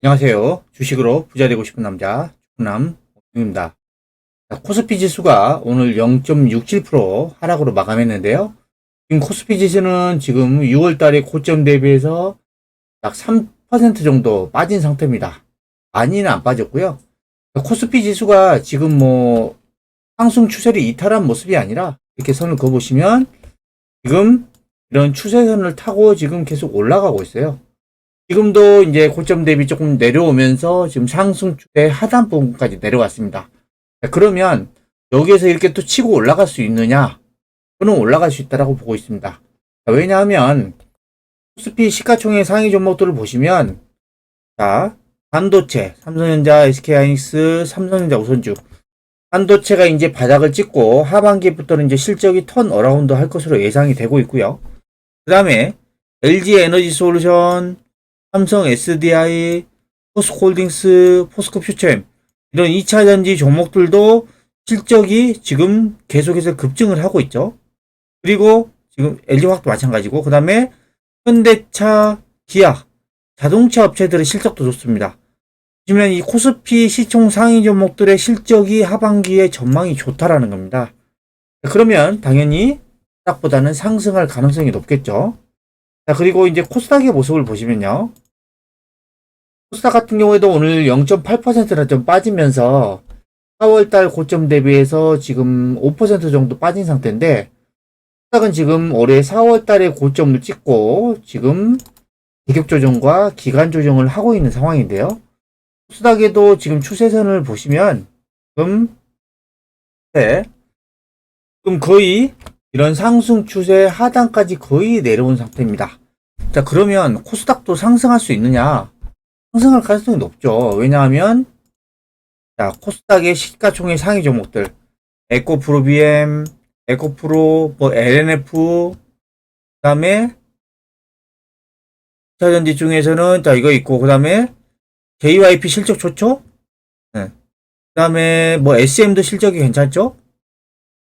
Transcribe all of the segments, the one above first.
안녕하세요. 주식으로 부자 되고 싶은 남자 주남 입니다. 코스피 지수가 오늘 0.67% 하락으로 마감했는데요. 지금 코스피 지수는 지금 6월 달에 고점 대비해서 약 3% 정도 빠진 상태입니다. 많이는 안 빠졌고요. 코스피 지수가 지금 상승 추세를 이탈한 모습이 아니라 이렇게 선을 그어보시면 지금 이런 추세선을 타고 지금 계속 올라가고 있어요. 지금도 이제 고점 대비 조금 내려오면서 지금 상승 추세 하단 부분까지 내려왔습니다. 그러면 여기에서 이렇게 또 치고 올라갈 수 있느냐? 저는 올라갈 수 있다라고 보고 있습니다. 왜냐하면 코스피 시가총액 상위 종목들을 보시면 반도체, 삼성전자, SK하이닉스, 삼성전자 우선주 반도체가 이제 바닥을 찍고 하반기부터는 이제 실적이 턴 어라운드 할 것으로 예상이 되고 있고요. 그 다음에 LG 에너지 솔루션, 삼성 SDI, 포스코홀딩스, 포스코퓨처엠 이런 2차전지 종목들도 실적이 지금 계속해서 급증을 하고 있죠. 그리고 지금 LG화학도 마찬가지고 그 다음에 현대차, 기아, 자동차 업체들의 실적도 좋습니다. 보시면 이 코스피 시총 상위 종목들의 실적이 하반기에 전망이 좋다라는 겁니다. 그러면 당연히 코스닥보다는 상승할 가능성이 높겠죠. 자, 그리고 이제 코스닥의 모습을 보시면요. 코스닥 같은 경우에도 오늘 0.8%나 좀 빠지면서 4월달 고점 대비해서 지금 5% 정도 빠진 상태인데, 코스닥은 지금 올해 4월달에 고점을 찍고 지금 가격 조정과 기간 조정을 하고 있는 상황인데요. 코스닥에도 지금 추세선을 보시면 지금 거의 이런 상승 추세 하단까지 거의 내려온 상태입니다. 자, 그러면 코스닥도 상승할 수 있느냐? 상승할 가능성이 높죠. 왜냐하면 코스닥의 시가총액 상위 종목들 에코프로비엠, 에코프로, LNF, 그 다음에 차전지 중에서는 이거 있고, 그 다음에 JYP 실적 좋죠? 네. 그 다음에 SM도 실적이 괜찮죠?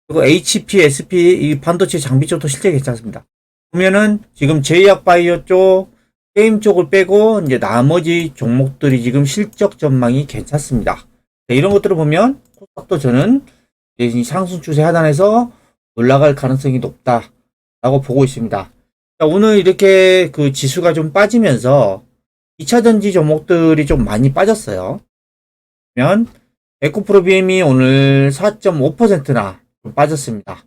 그리고 HP, SP 이 반도체 장비 쪽도 실적이 괜찮습니다. 보면은 지금 제약바이오 쪽, 게임 쪽을 빼고 이제 나머지 종목들이 지금 실적 전망이 괜찮습니다. 네, 이런 것들을 보면 코스닥도 저는 이제 상승 추세 하단에서 올라갈 가능성이 높다라고 보고 있습니다. 자, 오늘 이렇게 그 지수가 좀 빠지면서 2차전지 종목들이 좀 많이 빠졌어요. 그러면 에코프로비엠이 오늘 4.5%나 좀 빠졌습니다.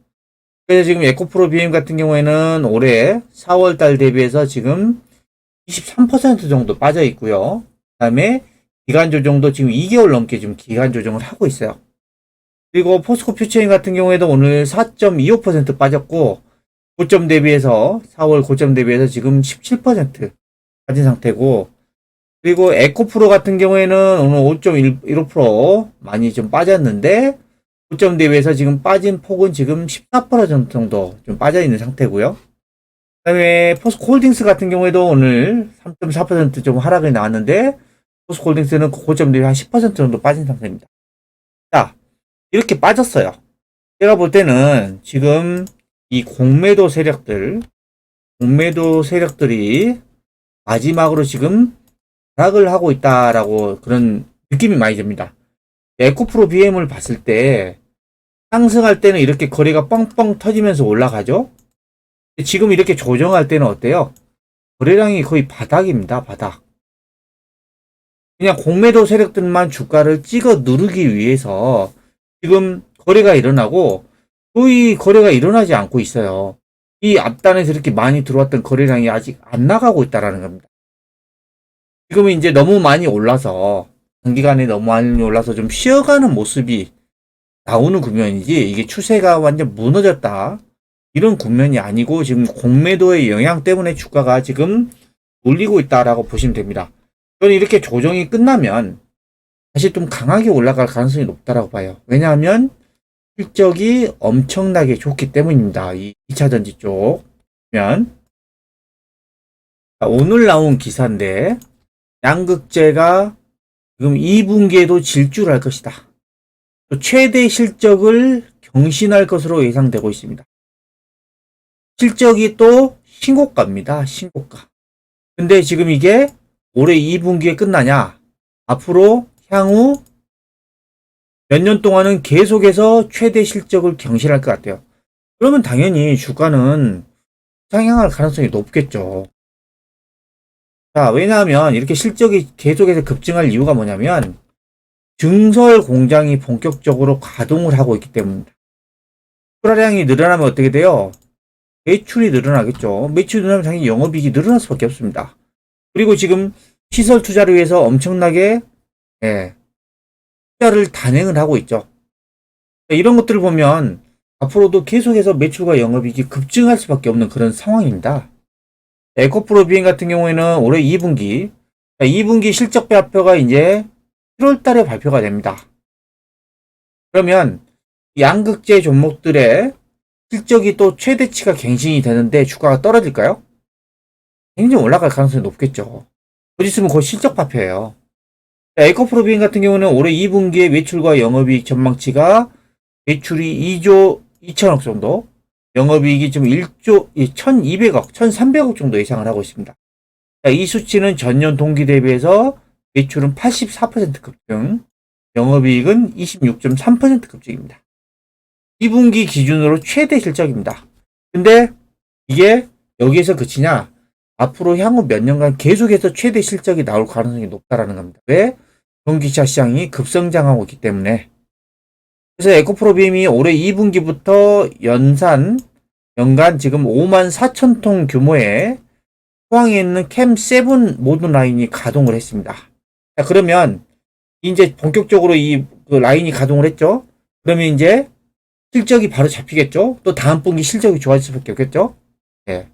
그래서 지금 에코프로비엠 같은 경우에는 올해 4월달 대비해서 지금 23% 정도 빠져 있고요. 그 다음에 기간 조정도 지금 2개월 넘게 지금 기간 조정을 하고 있어요. 그리고 포스코 퓨처인 같은 경우에도 오늘 4.25% 빠졌고, 고점 대비해서 4월 고점 대비해서 지금 17% 빠진 상태고, 그리고 에코프로 같은 경우에는 오늘 5.15% 많이 좀 빠졌는데, 고점 대비해서 지금 빠진 폭은 지금 14% 정도 좀 빠져 있는 상태고요. 그 다음에 포스코홀딩스 같은 경우에도 오늘 3.4% 좀 하락이 나왔는데, 포스코홀딩스는 고점 대비 한 10% 정도 빠진 상태입니다. 자, 이렇게 빠졌어요. 제가 볼 때는 지금 이 공매도 세력들이 마지막으로 지금 하락을 하고 있다라고 그런 느낌이 많이 듭니다. 에코프로 BM을 봤을 때 상승할 때는 이렇게 거래가 뻥뻥 터지면서 올라가죠. 지금 이렇게 조정할 때는 어때요? 거래량이 거의 바닥입니다. 바닥. 그냥 공매도 세력들만 주가를 찍어 누르기 위해서 지금 거래가 일어나고 거의 거래가 일어나지 않고 있어요. 이 앞단에서 이렇게 많이 들어왔던 거래량이 아직 안 나가고 있다라는 겁니다. 지금은 이제 너무 많이 올라서 단기간에 너무 많이 올라서 좀 쉬어가는 모습이 나오는 국면이지 이게 추세가 완전 무너졌다 이런 국면이 아니고 지금 공매도의 영향 때문에 주가가 지금 올리고 있다라고 보시면 됩니다. 저는 이렇게 조정이 끝나면 다시 좀 강하게 올라갈 가능성이 높다라고 봐요. 왜냐하면 실적이 엄청나게 좋기 때문입니다. 이 2차전지 쪽. 보면 오늘 나온 기사인데 양극재가 지금 2분기에도 질주를 할 것이다. 또 최대 실적을 경신할 것으로 예상되고 있습니다. 실적이 또 신고가입니다. 신고가. 근데 지금 이게 올해 2분기에 끝나냐? 앞으로 향후 몇 년 동안은 계속해서 최대 실적을 경신할 것 같아요. 그러면 당연히 주가는 상향할 가능성이 높겠죠. 자, 왜냐하면 이렇게 실적이 계속해서 급증할 이유가 뭐냐면 증설 공장이 본격적으로 가동을 하고 있기 때문입니다. 출하량이 늘어나면 어떻게 돼요? 매출이 늘어나겠죠. 매출이 늘어나면 당연히 영업이익이 늘어날 수밖에 없습니다. 그리고 지금 시설 투자를 위해서 엄청나게 예, 투자를 단행을 하고 있죠. 이런 것들을 보면 앞으로도 계속해서 매출과 영업이익이 급증할 수밖에 없는 그런 상황입니다. 에코프로 비행 같은 경우에는 올해 2분기, 2분기 실적 발표가 이제 7월 달에 발표가 됩니다. 그러면 양극재 종목들의 실적이 또 최대치가 갱신이 되는데 주가가 떨어질까요? 굉장히 올라갈 가능성이 높겠죠. 곧 있으면 곧 실적 발표예요. 에코프로 비행 같은 경우는 올해 2분기의 매출과 영업이익 전망치가 매출이 2조 2천억 정도, 영업이익이 지금 1조 1,200억, 1,300억 정도 예상을 하고 있습니다. 이 수치는 전년 동기 대비해서 매출은 84% 급증, 영업이익은 26.3% 급증입니다. 2분기 기준으로 최대 실적입니다. 근데 이게 여기에서 그치냐? 앞으로 향후 몇 년간 계속해서 최대 실적이 나올 가능성이 높다라는 겁니다. 왜? 전기차 시장이 급성장하고 있기 때문에. 그래서 에코프로비엠이 올해 2분기부터 연간 지금 5만 4천 통 규모의 포항에 있는 캠7 모든 라인이 가동을 했습니다. 자, 그러면 이제 본격적으로 그 라인이 가동을 했죠. 그러면 이제 실적이 바로 잡히겠죠. 또 다음 분기 실적이 좋아질 수밖에 없겠죠. 네.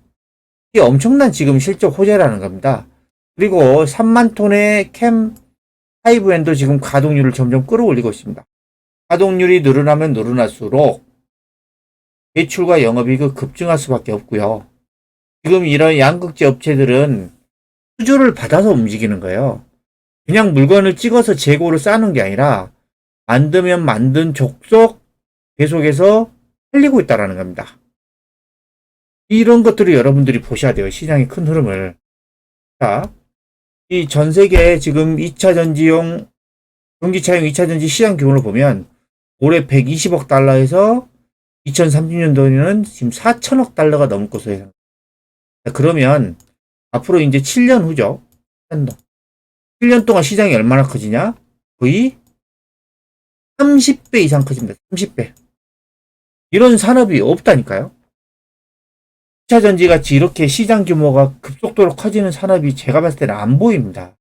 이게 엄청난 지금 실적 호재라는 겁니다. 그리고 3만 톤의 캠5N도 지금 가동률을 점점 끌어올리고 있습니다. 가동률이 늘어나면 늘어날수록 매출과 영업이익이 급증할 수밖에 없고요. 지금 이런 양극재 업체들은 수주를 받아서 움직이는 거예요. 그냥 물건을 찍어서 재고를 쌓는 게 아니라 만들면 만든 족속 계속해서 팔리고 있다는 겁니다. 이런 것들을 여러분들이 보셔야 돼요. 시장의 큰 흐름을. 자, 이 전 세계 지금 2차 전지용 전기차용 2차 전지 시장 규모를 보면 올해 120억 달러에서 2030년도에는 지금 4천억 달러가 넘을 것으로 예상. 그러면 앞으로 이제 7년 후죠. 7년 동안 시장이 얼마나 커지냐? 거의 30배 이상 커집니다. 30배. 이런 산업이 없다니까요. 2차 전지 같이 이렇게 시장 규모가 급속도로 커지는 산업이 제가 봤을 때는 안 보입니다.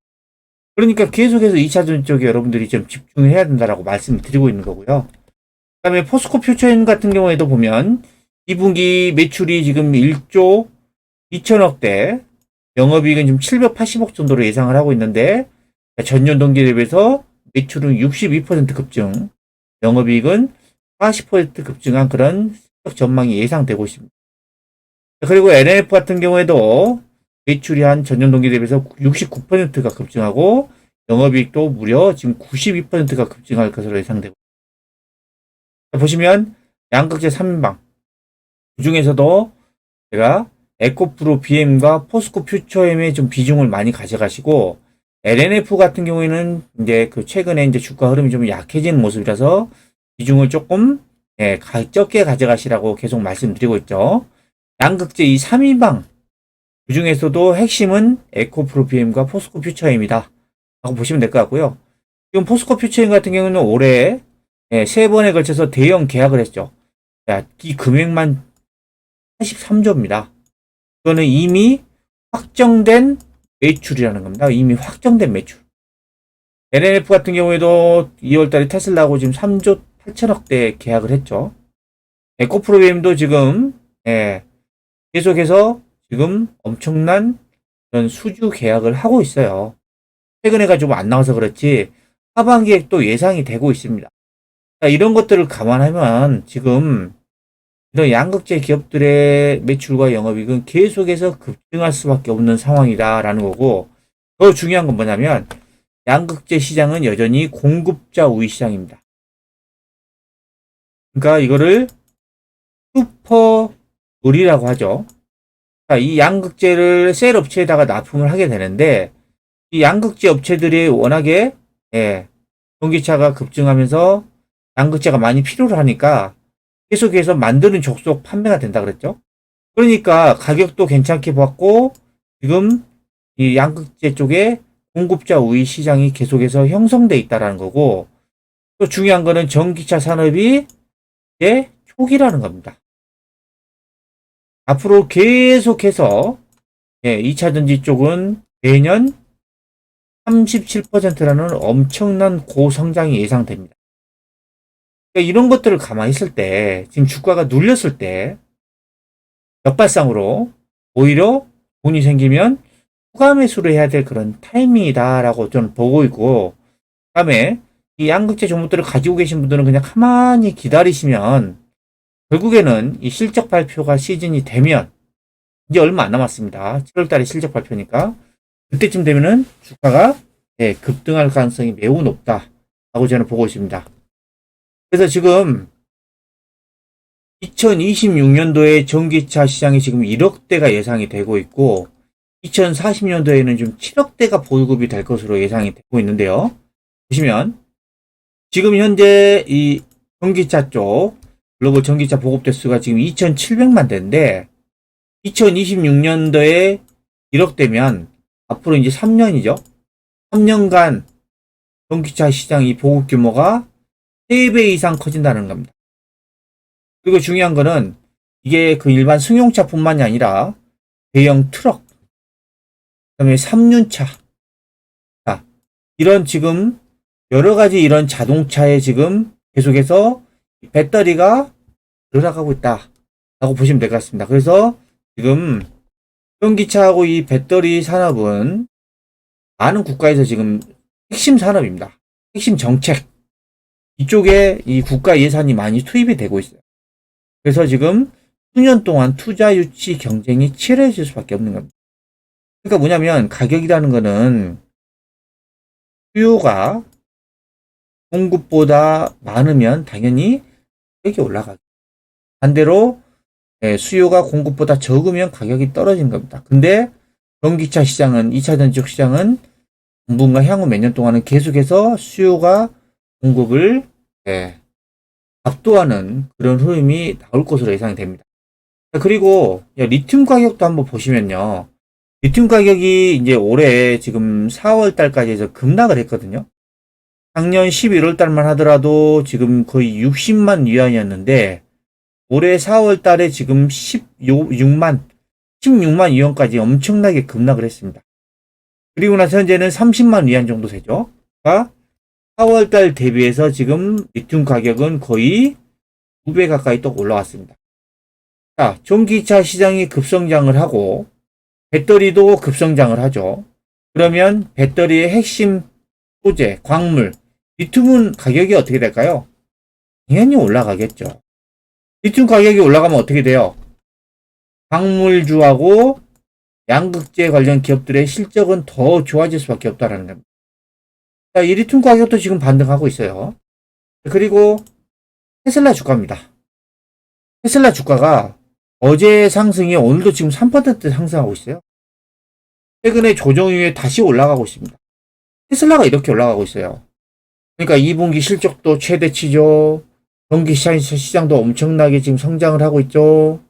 그러니까 계속해서 2차 전지 쪽에 여러분들이 좀 집중을 해야 된다라고 말씀을 드리고 있는 거고요. 그 다음에 포스코 퓨처엔 같은 경우에도 보면 2분기 매출이 지금 1조 2천억대, 영업이익은 지금 780억 정도로 예상을 하고 있는데 전년 동기 대비해서 매출은 62% 급증, 영업이익은 40% 급증한 그런 전망이 예상되고 있습니다. 그리고 NF 같은 경우에도 매출이 한 전년 동기 대비해서 69%가 급증하고 영업이익도 무려 지금 92%가 급증할 것으로 예상되고 있습니다. 보시면 양극재 3인방 그 중에서도 제가 에코프로 BM과 포스코 퓨처엠의 좀 비중을 많이 가져가시고 LNF 같은 경우에는 이제 그 최근에 이제 주가 흐름이 좀 약해지는 모습이라서 비중을 조금 적게 가져가시라고 계속 말씀드리고 있죠. 양극재 이 3인방 그 중에서도 핵심은 에코프로 BM과 포스코 퓨처엠이다 라고 보시면 될 것 같고요. 지금 포스코 퓨처엠 같은 경우는 올해 3번에 걸쳐서 대형 계약을 했죠. 이 금액만 83조입니다. 이거는 이미 확정된 매출이라는 겁니다. 이미 확정된 매출. LNF 같은 경우에도 2월달에 테슬라하고 지금 3조 8천억대 계약을 했죠. 에코프로비엠도 지금 계속해서 지금 엄청난 그런 수주 계약을 하고 있어요. 최근에 가지고 안 나와서 그렇지 하반기에 또 예상이 되고 있습니다. 자, 이런 것들을 감안하면 지금 이런 양극재 기업들의 매출과 영업이익은 계속해서 급증할 수밖에 없는 상황이다라는 거고, 더 중요한 건 뭐냐면 양극재 시장은 여전히 공급자 우위 시장입니다. 그러니까 이거를 슈퍼물이라고 하죠. 자, 이 양극재를 셀 업체에다가 납품을 하게 되는데 이 양극재 업체들이 워낙에 예, 전기차가 급증하면서 양극재가 많이 필요로 하니까 계속해서 만드는 족속 판매가 된다 그랬죠. 그러니까 가격도 괜찮게 받고 지금 이 양극재 쪽에 공급자 우위 시장이 계속해서 형성돼 있다라는 거고, 또 중요한 거는 전기차 산업이 이제 초기라는 겁니다. 앞으로 계속해서 2차 전지 쪽은 매년 37%라는 엄청난 고성장이 예상됩니다. 그러니까 이런 것들을 가만히 있을 때, 지금 주가가 눌렸을 때 역발상으로 오히려 돈이 생기면 추가 매수를 해야 될 그런 타이밍이다라고 저는 보고 있고, 그다음에 이 양극재 종목들을 가지고 계신 분들은 그냥 가만히 기다리시면 결국에는 이 실적 발표가 시즌이 되면 이제 얼마 안 남았습니다. 7월 달에 실적 발표니까 그때쯤 되면은 주가가 급등할 가능성이 매우 높다라고 저는 보고 있습니다. 그래서 지금 2026년도에 전기차 시장이 지금 1억대가 예상이 되고 있고, 2040년도에는 좀 7억대가 보급이 될 것으로 예상이 되고 있는데요. 보시면 지금 현재 이 전기차 쪽 글로벌 전기차 보급 대수가 지금 2,700만 대인데 2026년도에 1억대면 앞으로 이제 3년이죠. 3년간 전기차 시장 이 보급 규모가 3배 이상 커진다는 겁니다. 그리고 중요한 거는 이게 그 일반 승용차뿐만이 아니라 대형 트럭, 그다음에 3륜차, 이런 지금 여러 가지 이런 자동차에 지금 계속해서 배터리가 늘어가고 있다라고 보시면 될 것 같습니다. 그래서 지금 전기차하고 이 배터리 산업은 많은 국가에서 지금 핵심 산업입니다. 핵심 정책. 이쪽에 이 국가 예산이 많이 투입이 되고 있어요. 그래서 지금 수년 동안 투자 유치 경쟁이 치열해질 수밖에 없는 겁니다. 그러니까 뭐냐면 가격이라는 거는 수요가 공급보다 많으면 당연히 가격이 올라가죠. 반대로 수요가 공급보다 적으면 가격이 떨어진 겁니다. 근데 전기차 시장은 2차 전지적 시장은 당분간 향후 몇 년 동안은 계속해서 수요가 공급을 압도하는 그런 흐름이 나올 것으로 예상이 됩니다. 그리고 리튬 가격도 한번 보시면요. 리튬 가격이 이제 올해 지금 4월 달까지 해서 급락을 했거든요. 작년 11월 달만 하더라도 지금 거의 60만 위안이었는데 올해 4월 달에 지금 16만 위안까지 엄청나게 급락을 했습니다. 그리고 나서 현재는 30만 위안 정도 되죠. 그러니까 4월 달 대비해서 지금 리튬 가격은 거의 2배 가까이 또 올라왔습니다. 자, 전기차 시장이 급성장을 하고 배터리도 급성장을 하죠. 그러면 배터리의 핵심 소재, 광물, 리튬은 가격이 어떻게 될까요? 당연히 올라가겠죠. 리튬 가격이 올라가면 어떻게 돼요? 광물주하고 양극재 관련 기업들의 실적은 더 좋아질 수밖에 없다는 겁니다. 자, 이 리튬 가격도 지금 반등하고 있어요. 그리고 테슬라 주가입니다. 테슬라 주가가 어제 상승이 오늘도 지금 3% 상승하고 있어요. 최근에 조정 이후에 다시 올라가고 있습니다. 테슬라가 이렇게 올라가고 있어요. 그러니까 2분기 실적도 최대치죠. 전기 시장도 엄청나게 지금 성장을 하고 있죠.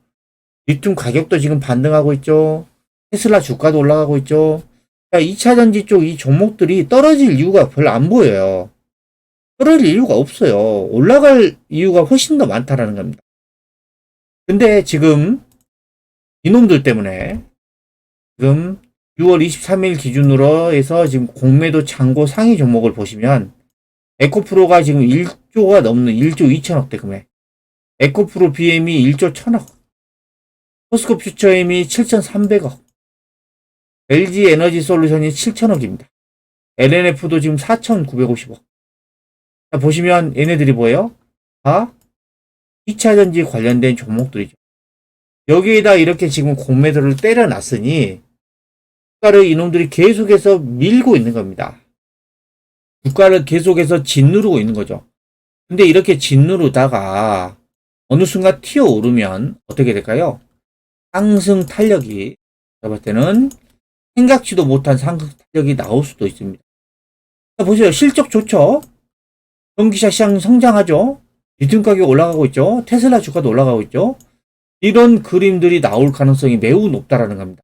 리튬 가격도 지금 반등하고 있죠. 테슬라 주가도 올라가고 있죠. 2차 전지 쪽 이 종목들이 떨어질 이유가 별로 안 보여요. 떨어질 이유가 없어요. 올라갈 이유가 훨씬 더 많다라는 겁니다. 근데 지금 이놈들 때문에 지금 6월 23일 기준으로 해서 지금 공매도 창고 상위 종목을 보시면 에코프로가 지금 1조가 넘는 1조 2천억대 금액, 에코프로 BM이 1조 1천억, 포스코 퓨처엠이 7,300억, LG 에너지 솔루션이 7천억입니다. LNF도 지금 4,950억. 자, 보시면 얘네들이 뭐예요? 다 2차 전지 관련된 종목들이죠. 여기에다 이렇게 지금 공매도를 때려놨으니 주가를 이놈들이 계속해서 밀고 있는 겁니다. 주가를 계속해서 짓누르고 있는 거죠. 근데 이렇게 짓누르다가 어느 순간 튀어오르면 어떻게 될까요? 상승 탄력이 제가 볼 때는 생각지도 못한 상승 탄력이 나올 수도 있습니다. 자, 보세요. 실적 좋죠? 전기차 시장 성장하죠? 리튬 가격 올라가고 있죠? 테슬라 주가도 올라가고 있죠? 이런 그림들이 나올 가능성이 매우 높다라는 겁니다.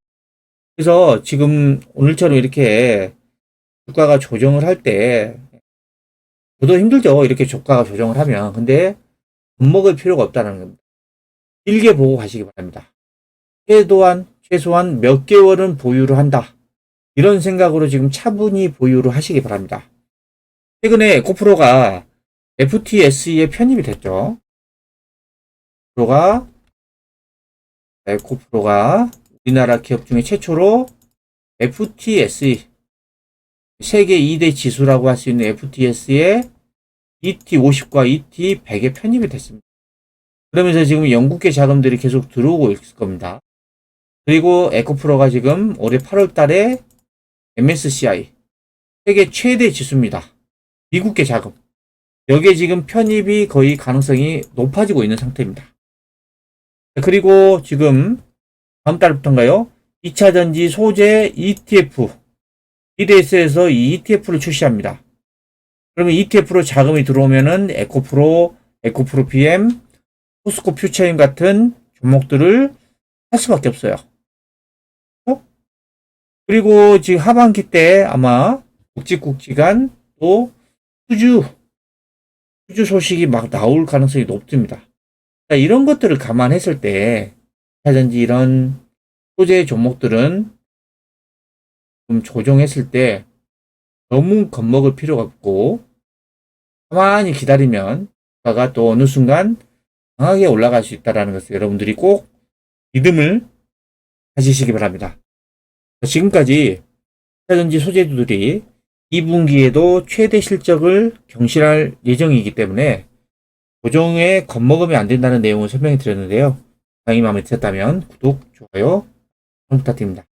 그래서 지금 오늘처럼 이렇게 주가가 조정을 할 때, 저도 힘들죠. 이렇게 주가가 조정을 하면. 근데 겁먹을 필요가 없다는 겁니다. 길게 보고 가시기 바랍니다. 최소한 몇 개월은 보유를 한다. 이런 생각으로 지금 차분히 보유를 하시기 바랍니다. 최근에 에코프로가 FTSE에 편입이 됐죠. 에코프로가 우리나라 기업 중에 최초로 FTSE, 세계 2대 지수라고 할 수 있는 FTSE에 ET50과 ET100에 편입이 됐습니다. 그러면서 지금 영국계 자금들이 계속 들어오고 있을 겁니다. 그리고 에코프로가 지금 올해 8월 달에 MSCI, 세계 최대 지수입니다. 미국계 자금. 여기에 지금 편입이 거의 가능성이 높아지고 있는 상태입니다. 그리고 지금 다음 달부터인가요? 2차전지 소재 ETF, BDS에서 이 ETF를 출시합니다. 그러면 ETF로 자금이 들어오면은 에코프로 PM, 포스코 퓨처인 같은 종목들을 할 수밖에 없어요. 그리고 지금 하반기 때 아마 굵직굵직한 또 수주 소식이 막 나올 가능성이 높습니다. 자, 이런 것들을 감안했을 때, 차전지 이런 소재 종목들은 좀 조정했을 때 너무 겁먹을 필요가 없고, 가만히 기다리면, 주가가 또 어느 순간 강하게 올라갈 수 있다는 것을 여러분들이 꼭 믿음을 가지시기 바랍니다. 지금까지 차전지 소재주들이 2분기에도 최대 실적을 경신할 예정이기 때문에 조정에 겁먹으면 안 된다는 내용을 설명해 드렸는데요. 강의 마음에 드셨다면 구독, 좋아요 부탁드립니다.